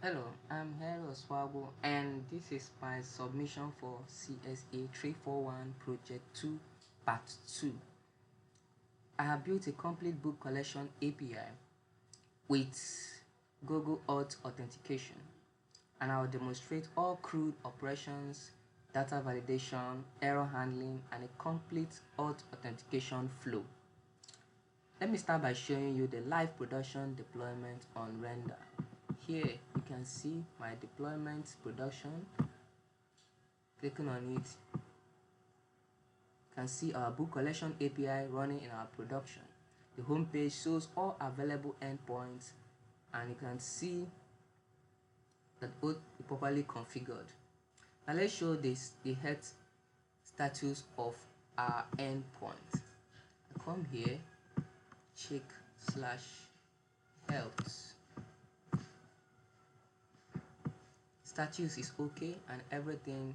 Hello, I'm Hero Swabo and this is my submission for CSA 341 Project 2 Part 2. I have built a complete book collection API with Google Auth Authentication, and I will demonstrate all CRUD operations, data validation, error handling, and a complete auth authentication flow. Let me start by showing you the live production deployment on Render. Here you can see my deployment production. Clicking on it, you can see our book collection API running in our production. The home page shows all available endpoints, and you can see that both are properly configured. Now let's show the health status of our endpoint. I come here, check /health. Status is okay and everything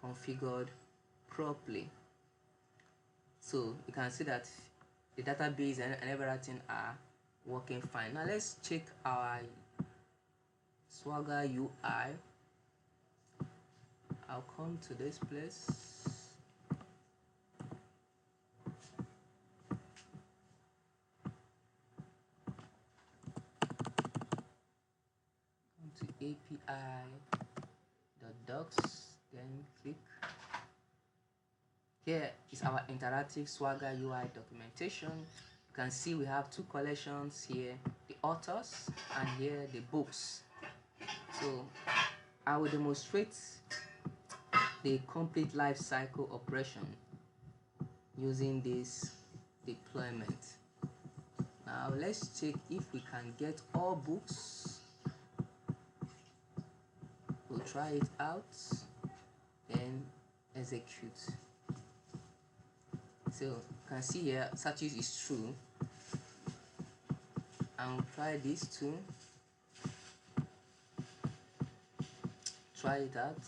configured properly. So you can see that the database and everything are working fine. Now let's check our Swagger UI. I'll come to this place. Come to API.docs, then click. Here is our interactive Swagger UI documentation. You can see we have two collections here, the authors and here the books. So I will demonstrate the complete life cycle operation using this deployment. Now let's check if we can get all books. We'll try it out, then execute. So you can see here status is true, and we'll try this too. Try it out,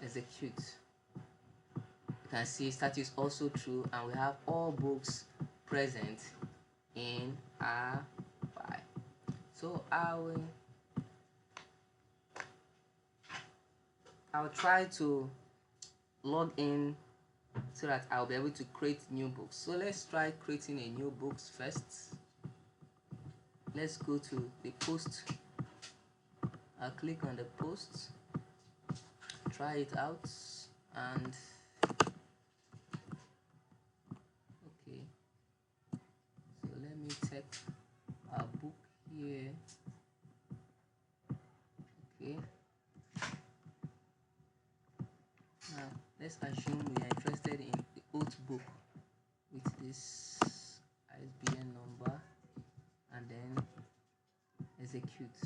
execute. You can see status also true, and we have all books present in our file. So I'll try to log in so that I'll be able to create new books. So let's try creating a new books first. Let's go to the post. I'll click on the post, try it out, and okay, so let me check our book here. Okay, now let's assume we are interested in the Oauth book with this ISBN number, and then execute.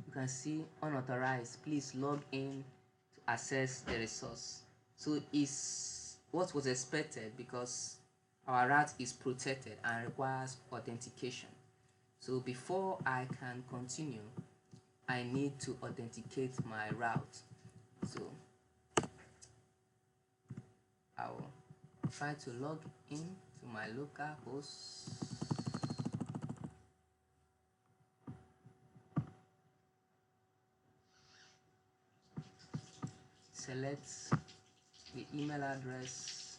You can see unauthorized, please log in to access the resource. So it's what was expected because our route is protected and requires authentication. So before I can continue, I need to authenticate my route. So I will try to log in to my local host. Select the email address,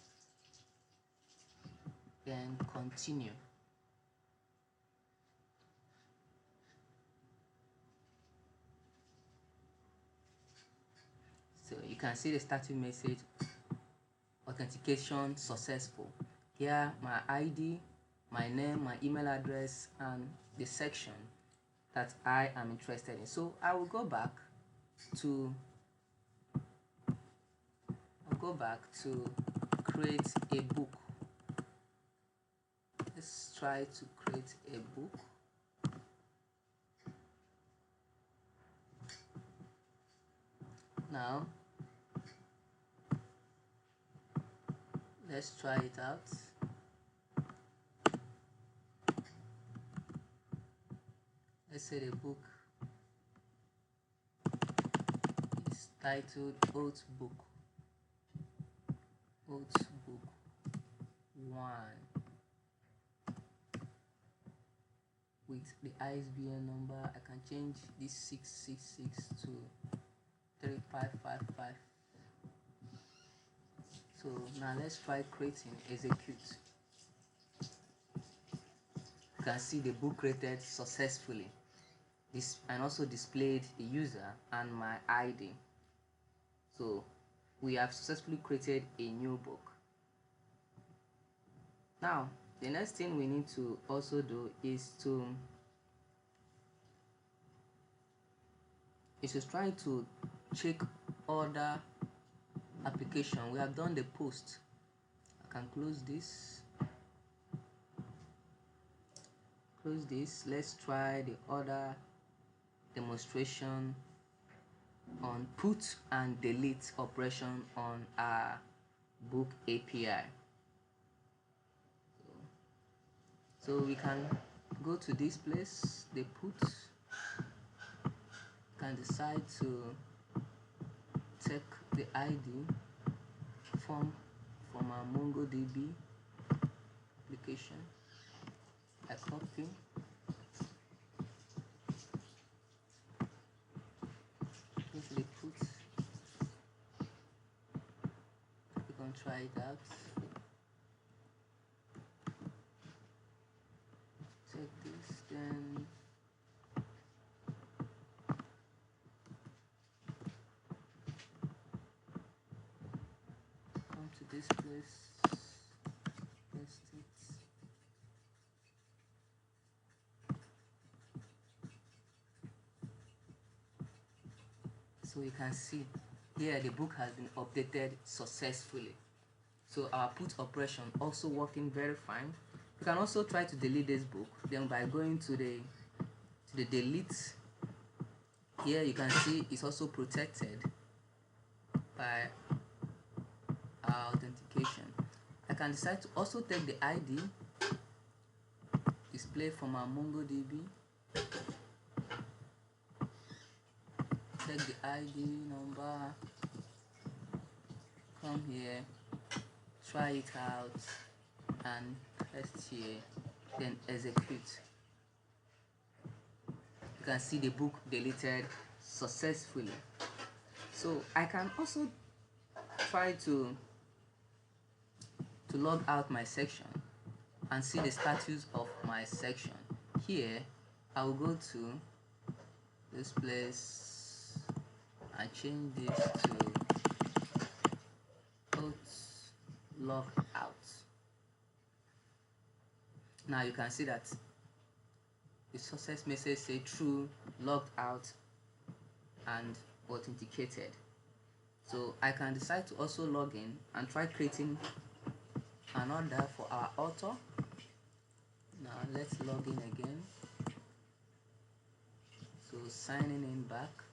then continue. So you can see the status message, authentication successful. Here my ID, my name, my email address, and the section that I am interested in. So I will go back to create a book. Let's try to create a book. Now let's try it out. Let's say the book is titled Oauth Book. Oauth Book 1. with the ISBN number. I can change this 666 to 3555. So now let's try creating execute. You can see the book created successfully. This and also displayed the user and my ID. So we have successfully created a new book. Now the next thing we need to also do is to try to check other application. We have done the post. I can close this. Let's try the other demonstration on put and delete operation on our book API. So we can go to this place, the put. Can decide to take the ID from our MongoDB application. I copy, go to the put. We can try it out. Check this, then come to this place, paste it. So you can see here the book has been updated successfully. So our put operation also working very fine. You can also try to delete this book, then by going to the delete, here you can see it's also protected by our authentication. I can decide to also take the ID display from our MongoDB, take the ID number, come here, try it out and paste here, then execute. You can see the book deleted successfully. So I can also try to log out my section and see the status of my section. Here I will go to this place and change this to Oauth log out. Now you can see that the success message say true, logged out and authenticated. So I can decide to also log in and try creating another for our author. Now let's log in again. So signing in back,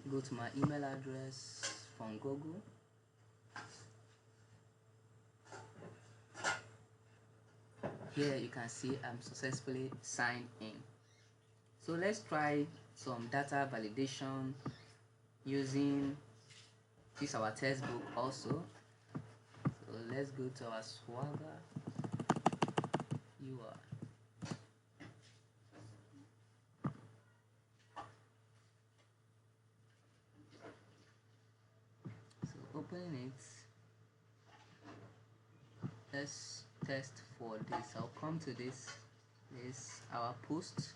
go to my email address from Google. Here you can see I'm successfully signed in. So let's try some data validation using this our textbook also. So let's go to our Swagger UI. So opening it, let's test for this. I'll come to this is our post,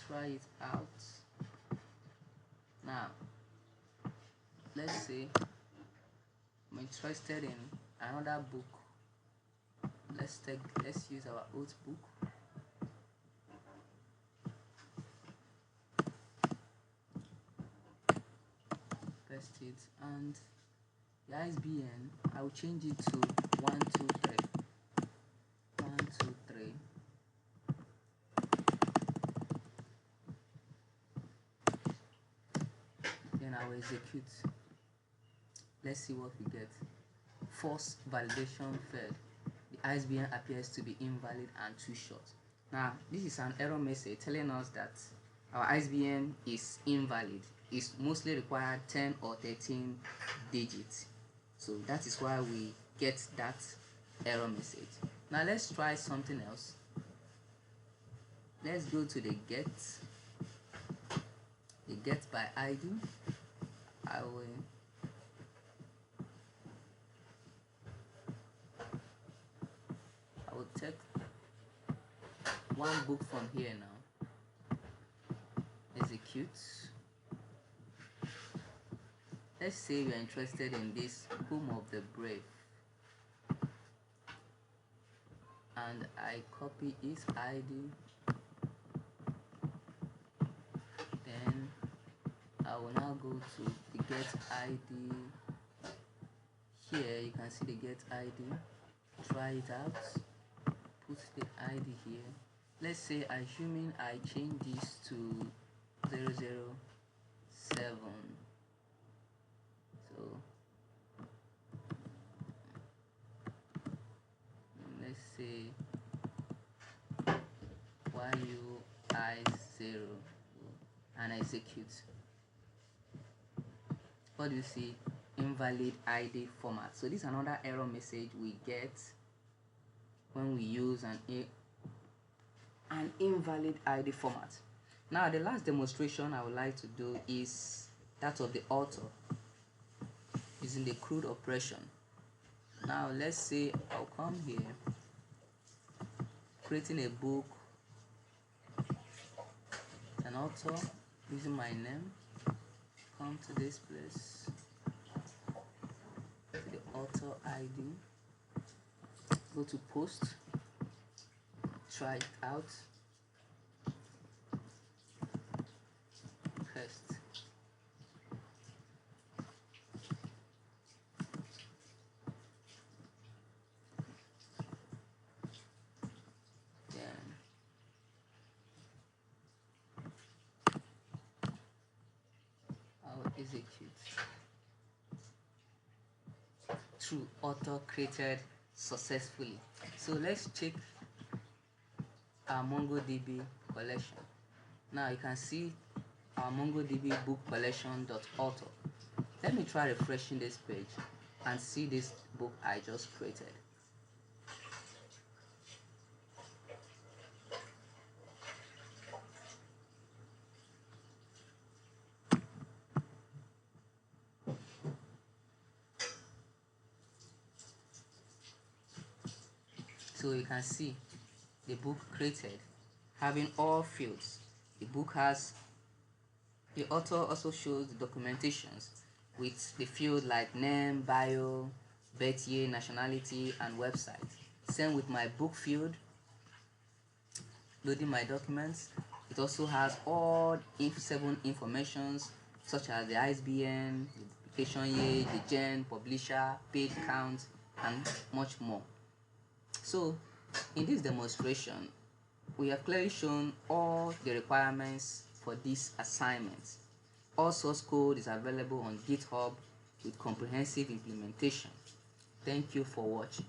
try it out. Now let's say I'm interested in another book. Let's use our Oauth book. Paste it, and the ISBN I will change it to 123 123. Then I will execute. Let's see what we get. False validation failed. The ISBN appears to be invalid and too short. Now this is an error message telling us that our ISBN is invalid. It's mostly required 10 or 13 digits. So that is why we get that error message. Now let's try something else. Let's go to the get by ID. I will take one book from here now. Execute. Let's say we are interested in this Home of the Brave, and I copy its ID. Then I will now go to the get ID. Here you can see the get ID. Try it out. Put the ID here. Let's say assuming I change this to 007. So let's say YUI0 and execute. What do you see? Invalid ID format. So this is another error message we get when we use an invalid ID format. Now the last demonstration I would like to do is that of the author using the CRUD operation. Now let's say I'll come here, creating a book, an author, using my name, come to this place, to the author ID, go to post, try it out, paste. Execute. True, author created successfully. So let's check our MongoDB collection. Now you can see our MongoDB book collection.author. Let me try refreshing this page and see this book I just created. So you can see the book created having all fields. The author also shows the documentations with the field like name, bio, birth year, nationality, and website. Same with my book field, loading my documents. It also has all 7 informations such as the ISBN, the publication year, the gen, publisher, page count, and much more. So in this demonstration, we have clearly shown all the requirements for this assignment. All source code is available on GitHub with comprehensive implementation. Thank you for watching.